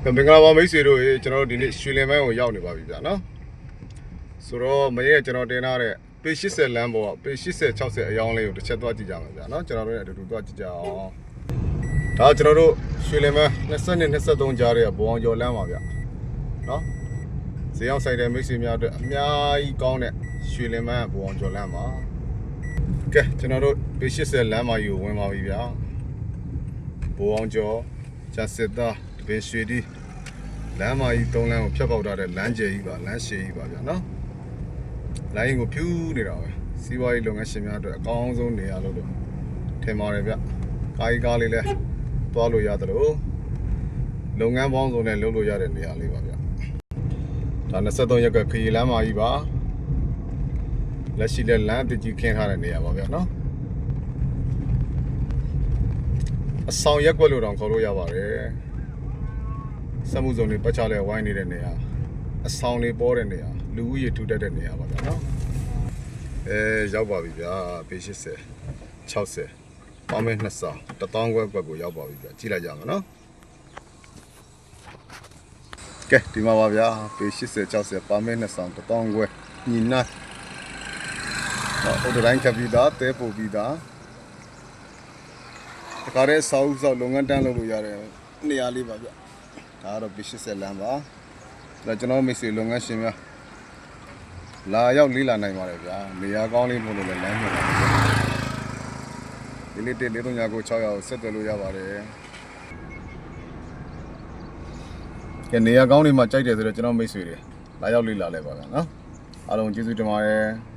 မင်္ဂလာပါမိတ်ဆွေတို့ရေကျွန်တော်တို့ဒီနေ့ရွှေလင်ပိုင်းကိုရောက်နေပါပြီဗျာနော်ဆိုတော့မနေ့ကကျွန်တော်တင်ထားတဲ့ပေ80လမ်းပေါ်ကပေ80 60အယောင်းလေးကိုတစ်ချက်သွားကြည့်ကြမှာဗျာနော်ကျွန်တော်တို့လည်းအတူတူသွားကြည့်ကြအောင်ဒါကျွန်တော်တို့ရွှေလင်ပိုင်း20နဲ့23ကြားတဲ့ဘုံအောင်ကျော်လမ်းပါဗျာနော်ဈေးရောက်ဆိုင်တဲ့မိတ်ဆွေများအတွက်အများကြီးကောင်းတဲ့ရွှေလင်ပိုင်းဘုံအောင်ကျော်လမ်းပါကဲကျွန်တော်တို့ပေ80လမ်းမကြီးကိုဝင်ပါပြီဗျာဘုံအောင်ကျော်ကျစစ်သားပင်ရွှေဒီလမ်းမကြီး3လမ်းကိုဖြတ်ပေါက်ထားတဲ့လမ်းကျယ်ကြီးပါလမ်းရှည်ကြီးပါဗျာနော်လိုင်းကိုဖြူးနေတာပဲစီးပွားရေးလုပ်ငန်းရှင်များအတွက်အကောင်းဆုံးနေရာလို့ထင်ပါတယ်ဗျကားလေးလည်းသွားလို့ရတယ်လို့လုပ်ငန်းပေါင်းစုံနဲ့လုပ်လို့ရတဲ့နေရာလေးပါဗျဒါ23ရက်ကခရီးလမ်းမကြီးပါလက်ရှိလည်းလမ်းအသစ်ကြီးခင်းထားတဲ့နေရာပါဗျနော်အဆောင်ရက်ွက်လို့တောင်ခေါ်လို့ရပါတယ်စက်မှုဇုံတွေပတ်ချလဲဝိုင်းနေတဲ့နေရာအဆောင်လေးပေါ်တဲ့နေရာလူဦးရေထူထပ်တဲ့နေရာပါဗျာနော်ရောက်ပါပြီဗျာပေ80 60ပေါင်းမဲ့2ဆောင်1000ခွဲကွက်ကိုရောက်ပါပြီဗျာကြည့်လိုက်ကြမှာနော်ကဲဒီမှာပါဗျာပေ80 60ပေါင်းမဲ့2ဆောင်1000ခွဲညီနာအော်တိုင်းကပ်ပြီးသားတဲပို့ပြီးသားတခါတည်းစောက်လုပ်ငန်းတန်းလုပ်လို့ရတဲ့နေရာလေးပါဗျဒါကတော့ပေ80လမ်းပါဒါကျွန်တော်မိတ်ဆွေလုပ်ငန်းရှင်များလာရောက်လေးလာနိုင်ပါတယ်ဗျာနေရာကောင်းလေးမို့လို့လည်းလမ်းမြင်ပါဒီနေ့တေလေးတို့ညာကို6ရောက်ဆက်သွယ်လို့ရပါတယ်ကဲနေရာကောင်းလေးမှာကြိုက်တယ်ဆိုတော့ကျွန်တော်မိတ်ဆွေတွေလာရောက်လေးလာလဲပါဗျာနော်အားလုံးကျေးဇူးတင်ပါတယ်